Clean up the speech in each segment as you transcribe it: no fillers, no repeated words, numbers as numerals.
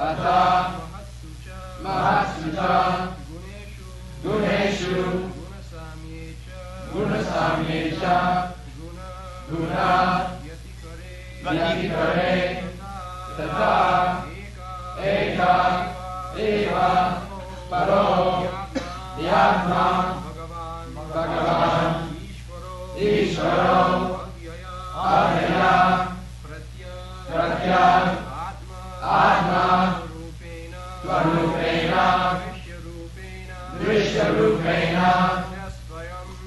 Tata Mahatsucha Guneshu Gunasamyecha Guna Vyatikare Tata Eka Eva Paro Yatma Bhagavan Ishvaro Avyaya Pratya Atma Swarupena Drishyarupena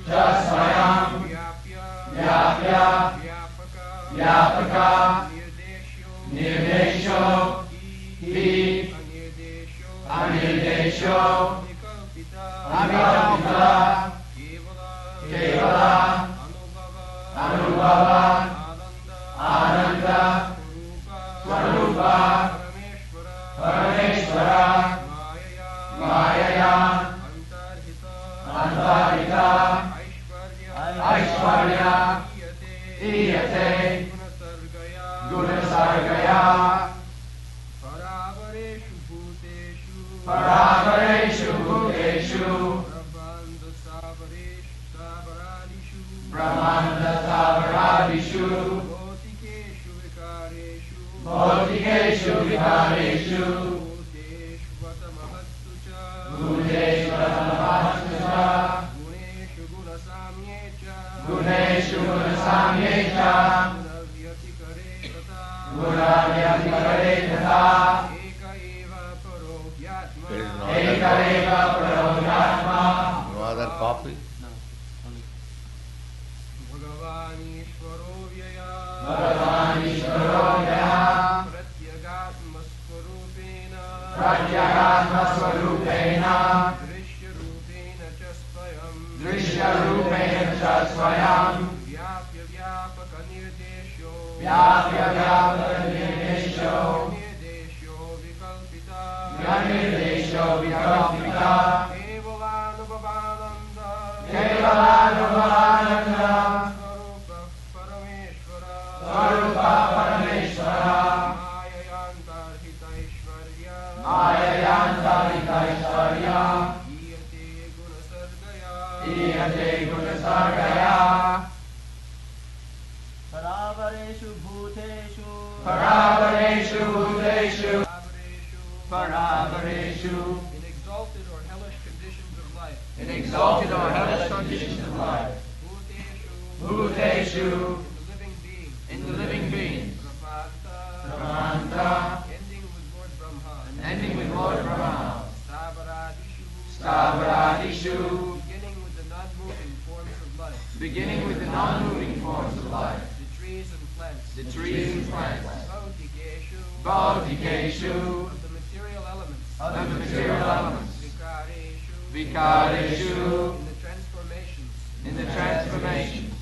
Jasvayam Vyapya Vyapaka Nirdesho Hi Anirdesho Avikalpita Kevala Anubhava Ananda Swarupa Parameshvara Mayaya Antarita Aishwarya Iyate Gunasargaya Paravareshu Bhuteshu Brahmanda Savaradishu Bhotikeshu Vikareshu Bhuteshu Vatamahatuja Guneshu Gunasamyecha Gunavyatikare Tata Eka Eva Paro Yatma. No other copy? Bhagavan Ishvaro Vyaya Pratyagatma Swarupena Drishyarupena cha Swayam Vyapya Vyapaka Nirdesho Nirdesho Vikalpita Kevalanubhavananda Swarupa Parameshvara Ayayantarita Ishvarya Iyate Gunasargaya Paravareshu Bhuteshu Paravareshu Bhuteshu Paravareshu in exalted or hellish conditions of life. In exalted or hellish conditions of life. Bhuteshu in the living beings. Pramanta ending with Lord Brahma. Stavaradishu beginning with the non-moving forms of life. The trees and plants. The trees and plants. Bautikeshu Bautikeshu of the material elements. of the material elements. Vikareshu Vikareshu in the transformations.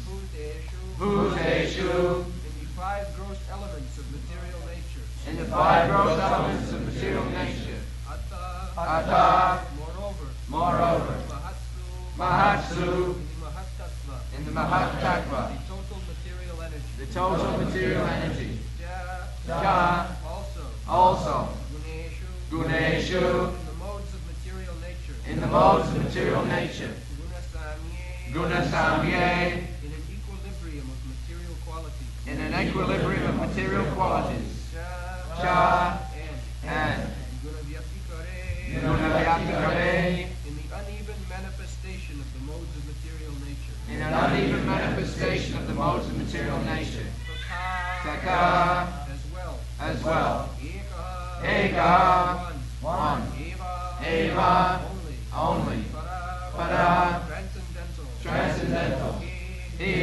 Bhuteshu In the five gross elements of material nature. in the five gross elements of material nature. Atta Atta moreover. Mahatsu In the Mahatattva. in the Mahatattva. The total material energy. The total material energy. Ja Ja also Guneshu in the modes of material nature. in the modes of material nature. Gunasamye In an equilibrium of material qualities. in an equilibrium of material qualities. Cha Cha and and Gunavyatikare Gunavyatikare in the uneven manifestation of the modes of material nature. in an uneven manifestation of the modes of material nature. Taka Taka as well. as well. Eka Eka one. one. Eva Eva only. only. Para Para transcendental. transcendental. He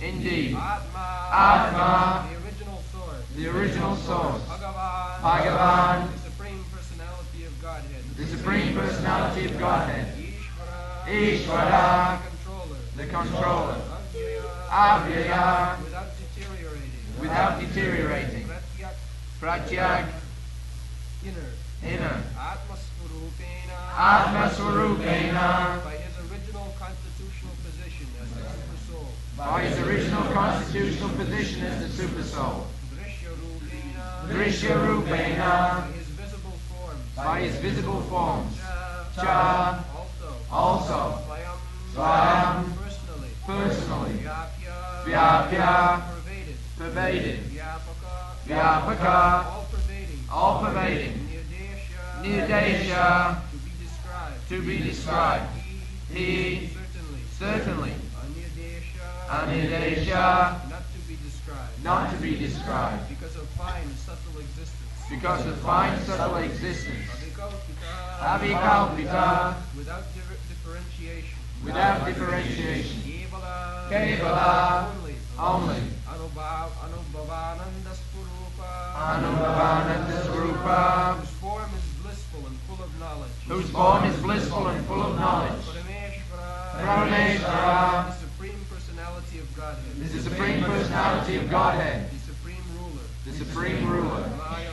Indeed. Atma Atma the original source. the original source. Bhagavan Bhagavan the supreme personality of Godhead. the supreme personality of Godhead. Ishvara Ishvara the controller. the controller. Avyaya Avyaya without deteriorating. without deteriorating. Pratyak Pratyak inner. inner. Atma Atma Swarupena by his original constitutional position as the super soul. by his original constitutional position as the super soul. Drishyarupena Drishyarupena by his by his visible forms. Cha, Cha, also, Swayam, personally, Vyapya, pervaded, Vyapaka, all pervading, Nirdesha, to be described. He, certainly, Anirdesha, not to be described, because of fine subtle existence. because of fine subtle existence. Avikalpita, Without differentiation. without differentiation. Kevala, Kevala, only. Anubhavananda Swarupa, Anubhavananda Swarupa, whose form is blissful and full of knowledge. whose form is blissful and full of knowledge. Parameshvara, the Supreme Personality of Godhead. is the Supreme Personality of Godhead, The Supreme Ruler. the Supreme Ruler. Maya,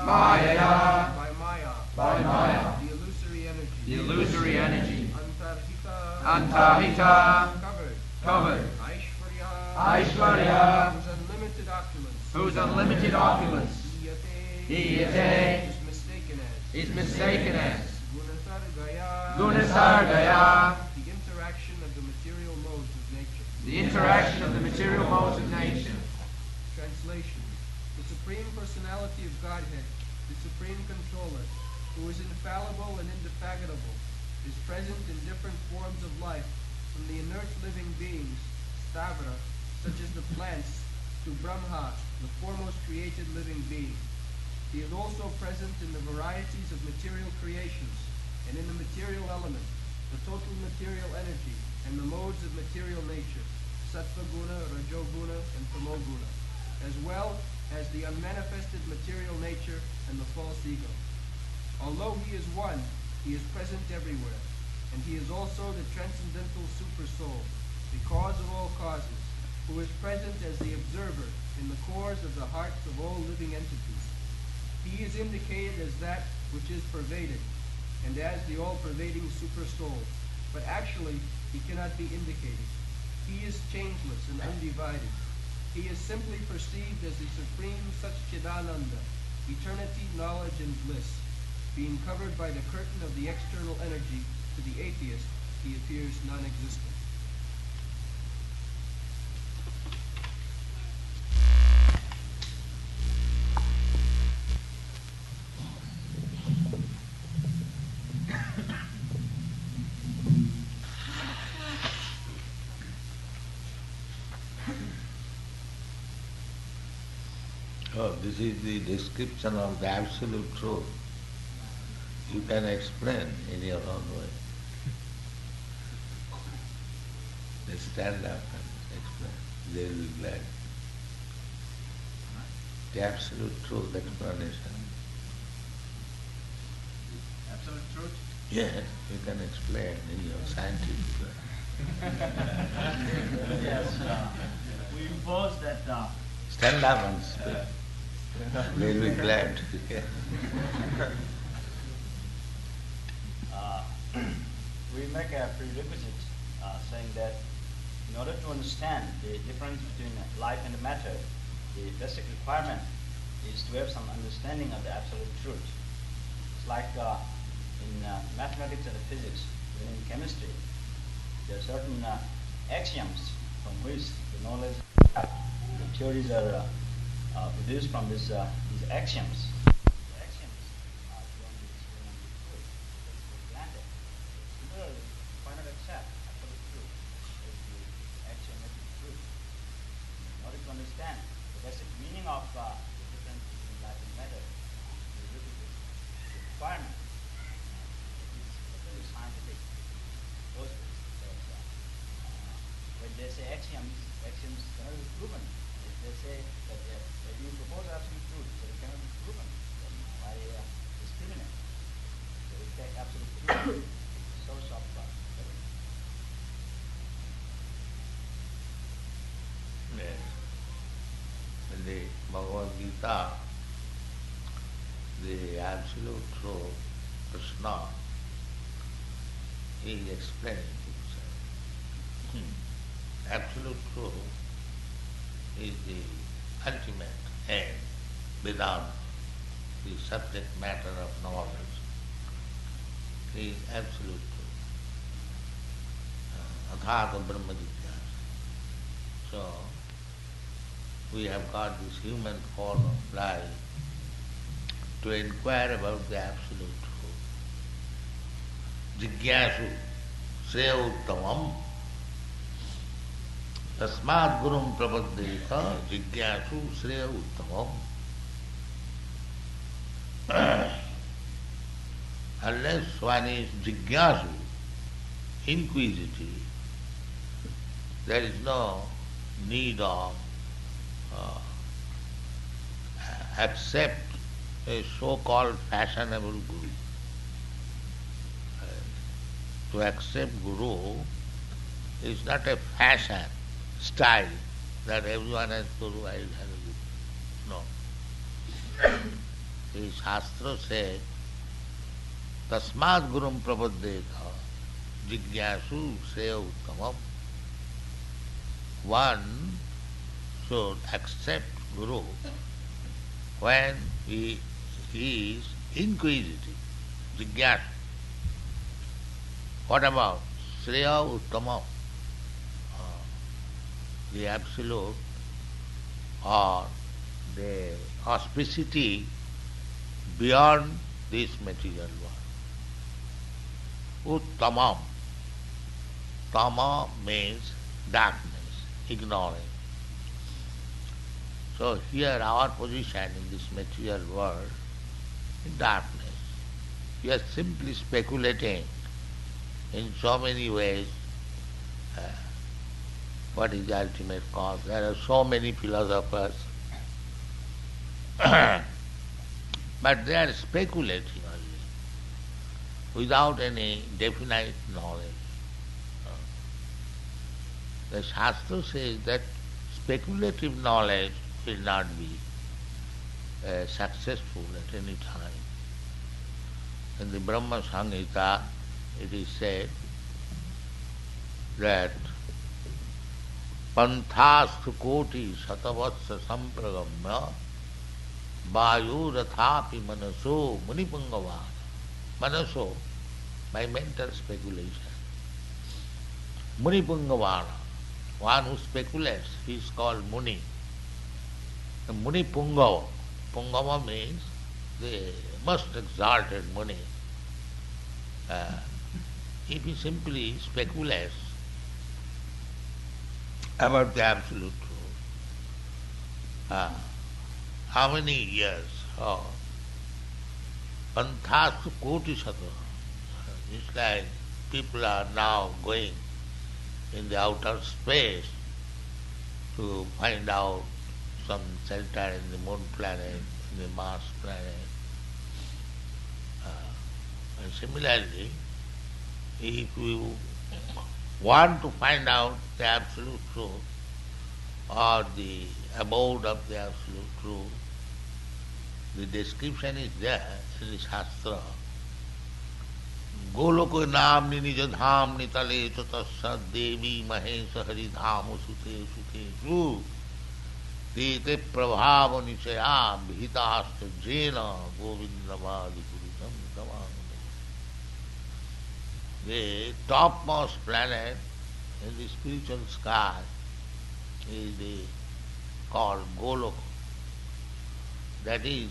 Maya, by Maya, by Maya, the illusory energy. the illusory energy. Antarhita, Antahita, covered. covered. Aishvarya, Aishvarya, whose unlimited opulence. whose unlimited opulence. Iyate, Iyate, is mistaken as. is mistaken as. Gunasargaya, Gunasargaya, the interaction of the material modes of nature. the interaction of the material modes of nature. Translation. The Supreme Personality of Godhead, the Supreme Controller, who is infallible and indefatigable, is present in different forms of life, from the inert living beings, stavra, such as the plants, to Brahma, the foremost created living being. He is also present in the varieties of material creations, and in the material element, the total material energy, and the modes of material nature, sattva guna, rajo guna, and tamo guna, as well as the unmanifested material nature and the false ego. Although he is one, he is present everywhere, and he is also the transcendental super soul, the cause of all causes, who is present as the observer in the cores of the hearts of all living entities. He is indicated as that which is pervaded, and as the all-pervading super soul, but actually he cannot be indicated. He is changeless and undivided. He is simply perceived as the supreme Satchidananda, eternity, knowledge, and bliss. Being covered by the curtain of the external energy, to the atheist, he appears non-existent. Oh, this is the description of the absolute truth. You can explain in your own way. They stand up and explain. They will be glad. The absolute truth explanation. Absolute truth? Yes, you can explain in your scientific way. Yes. We impose that Stand up and speak. They'll be glad to hear. We make a prerequisite saying that in order to understand the difference between life and matter, the basic requirement is to have some understanding of the absolute truth. It's like in mathematics and physics, even in chemistry, there are certain axioms from which the knowledge, the theories are produced from these axioms. The axioms are beyond the truth. It's granted. Similarly, you cannot accept absolute truth as the axiomatic truth. In order to understand the basic meaning of the difference between life and matter, the requirement is very scientific process. When they say axioms cannot be proven. If they say that you propose absolute truth, but it cannot be proven, then why discriminate? So we take absolute truth as the source of everything. Yes. In the Bhagavad Gita, the absolute truth, Krishna, he is explaining himself. Absolute truth is the ultimate aim beyond the subject matter of knowledge is absolute truth. Athāta Brahma Jijñāsa. So, we have got this human form of life to inquire about the absolute truth. Jijñāsuḥ, Śreyaḥ uttamam. Tasmāt gurum prapaddeta jijñāsuḥ Śreyaḥ uttamam. Unless one is jijñāsuḥ, inquisitive, there is no need of accept a so-called fashionable guru. To accept guru is not a fashion, style, that everyone has guru, I will have a guru. No. The Shastra says, Tasmāt gurum prapaddeta jijñāsuḥ Śreyaḥ uttamam. One should accept guru when he is inquisitive, jijñāsuḥ. What about Śreyaḥ uttamam? The absolute or the auspicity beyond this material world. Uttamam. Tama means darkness, ignorance. So here our position in this material world is darkness. We are simply speculating in so many ways what is the ultimate cause. There are so many philosophers, but they are speculating only, without any definite knowledge. The Shastra says that speculative knowledge will not be successful at any time. In the Brahma Samhita, it is said that Panthastu koti satavatsa sampragamya vayu rathapi manaso munipangavana. Manaso, by mental speculation. Munipangavana, one who speculates, he is called Muni. The Muni Pungava. Pungava means the most exalted Muni. If he simply speculates about the absolute truth, how many years? Panthastu koti sata. It's like people are now going in the outer space to find out some shelter in the moon planet, in the Mars planet. And similarly, if you want to find out the absolute truth or the abode of the absolute truth, the description is there in the Shastra. Goloko namni nijadhamni tale chatasya devi mahesa haridhamu sute sute su tete prabhava nichaya bhitasya jena govindavadi puritam damam. The topmost planet in the spiritual sky is called Goloka. That is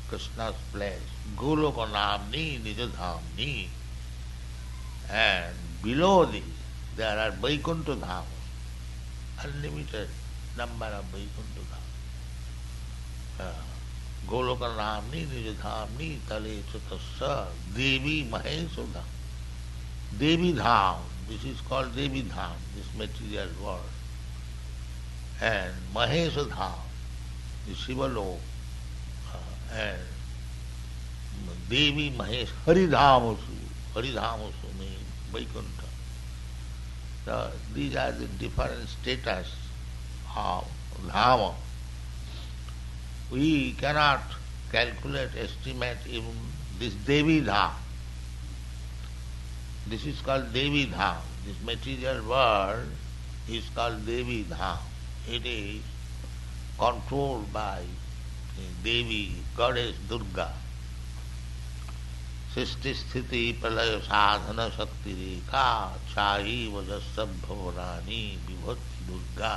Krishna's place. Goloka namni nijadhamni. And below this there are Vaikuntha Dhamas, unlimited number of Vaikuntha Dhamas. Goloka namni nijadhamni tale chatasya devi mahesudha. Devi Dham, this is called Devi Dham, this material world. And Mahesa Dham, the Shivalok, and Devi Mahesh, Haridhamasu. Haridhamasu means Vaikuntha. So these are the different status of Dhama. We cannot calculate, estimate even this Devi Dham. This is called Devi Dham. This material world is called Devi Dham. It is controlled by Devi, Goddess Durga. सृष्टि स्थिति प्रलय साधन शक्ति रेखा छाही वजस्सभ भवनानि विभक्ति दुर्गा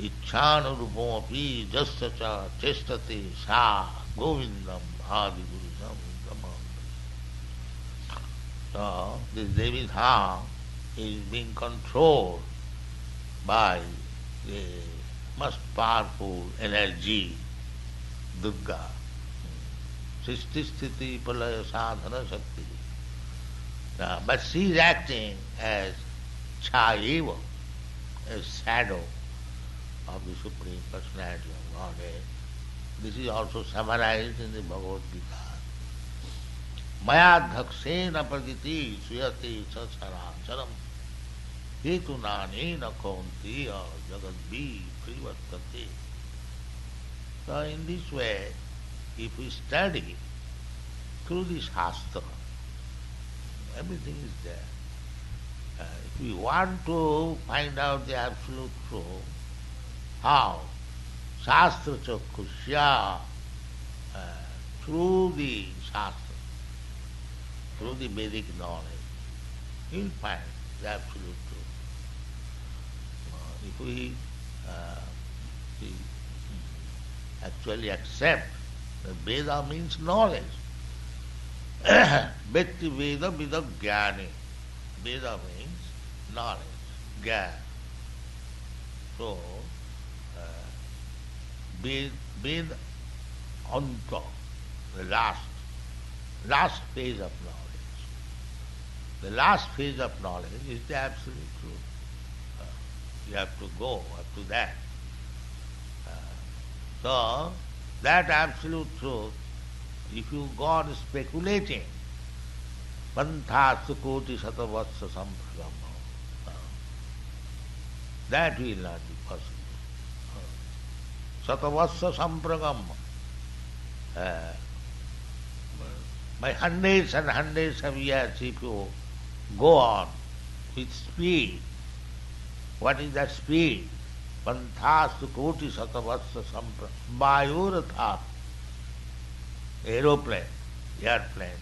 इच्छानुरूपोऽपि जस्य च चेष्टते सा गोविंदम आदिगुरुजम Namami. So this Devi Dham is being controlled by the most powerful energy, Durga. Srishti Sthiti Pralaya Sadhana Shakti. But she is acting as Chaiva, as shadow of the Supreme Personality of Godhead. This is also summarized in the Bhagavad Gita. Mayadhaksena praditi suyate sasaracharam hetunanena kaunteya jagadvi privartate. So in this way, if we study through the Shastra, everything is there. If we want to find out the absolute truth, how? Shastra Chakusya, through the Shastra, through the Vedic knowledge, you will find the absolute truth. If we actually accept that Veda means knowledge, Vetti Veda Vida Jnani. Veda means knowledge, Jnana. So, Ved Anta, the last phase of knowledge. The last phase of knowledge is the absolute truth. You have to go up to that. So, that absolute truth, if you go on speculating, pantha sukoti satavatsa sampragama, that will not be possible. Satavatsa sampragama, by hundreds and hundreds of years, if you go on with speed, what is that speed? Panthastu koti satavatsa sampra Vayuratha, aeroplane, airplane,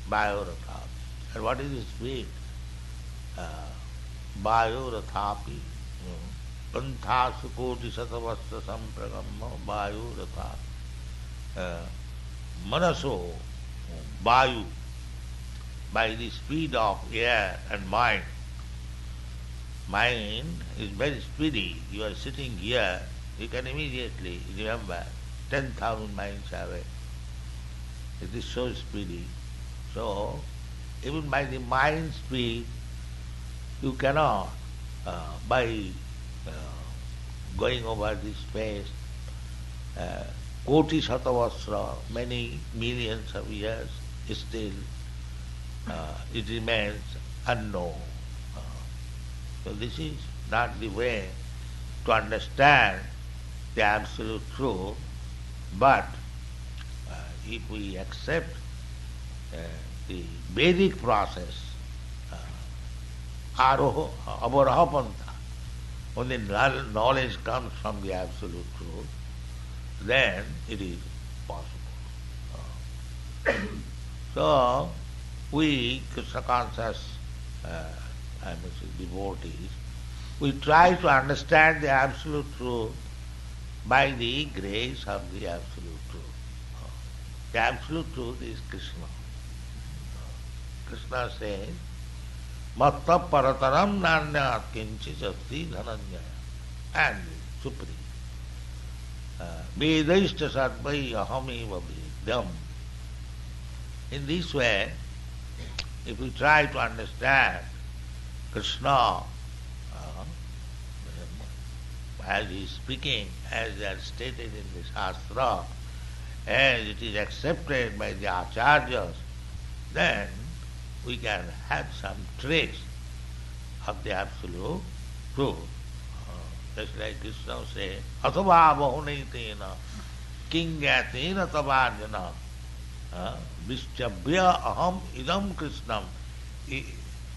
Vayuratha. And what is the speed? Vayurathapi. Panthastu koti satavatsa sampragamma Vayuratha. Manaso, Vayu, by the speed of air and mind. Mind is very speedy. You are sitting here, you can immediately remember 10,000 miles away. It is so speedy. So, even by the mind speed, you cannot, by going over this space, Koti Satavasra, many millions of years, still it remains unknown. So this is not the way to understand the absolute truth, but if we accept the Vedic process, Avaraha Pantha, only knowledge comes from the absolute truth, then it is possible. So, we, Krishna conscious devotees, we try to understand the absolute truth by the grace of the absolute truth. The absolute truth is Krishna. Krishna says, Matta parataram nanyat kinchis asti dhananjaya, and supreme. Vedaishta sarvai ahamiva vedam. In this way, if we try to understand Krishna as he is speaking, as they are stated in the Shastra, as it is accepted by the Acharyas, then we can have some trace of the absolute truth. Just like Krishna says, Athava bahunitena kingatena tavarjana vischabhya aham idam krishnam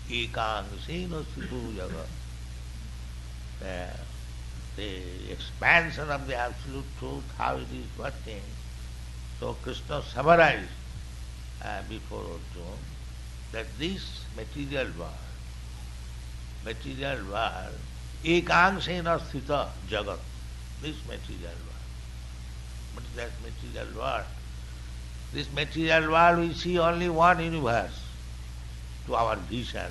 ekangsena siddhujaga. The expansion of the absolute truth, how it is working. So Krishna summarized before Arjuna, that this material world, ekangsena sthita jagat, this material world. What is that material world? This material world we see only one universe to our vision.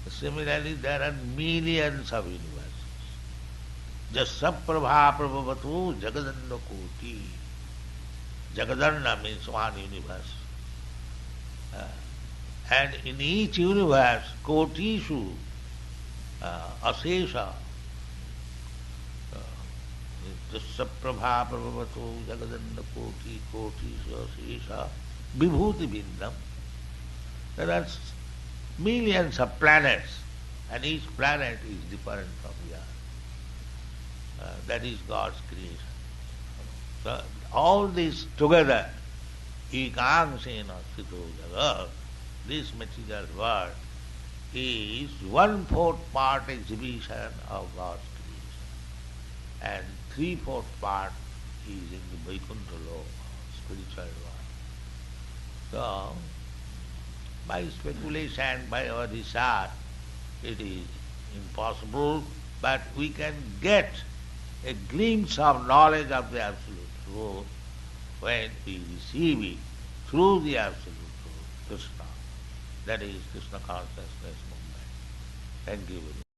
Similarly, there are millions of universes. Jasaprabha prabhavatu jagadanna koti. Jagadanna means one universe. And in each universe, kotishu, asesha, jasaprabha prabhavatu jagadanna koti, kotishu asesha, vibhuti bindam. There are millions of planets, and each planet is different from the other. That is God's creation. So all this together, ekangsena sthito jagat, this material world is 1/4 part exhibition of God's creation, and 3/4 part is in the Vaikuntha loka, spiritual world. So, by speculation, by our research, it is impossible, but we can get a glimpse of knowledge of the Absolute Truth when we receive it through the Absolute Truth, Krishna. That is Krishna consciousness movement. Thank you very much.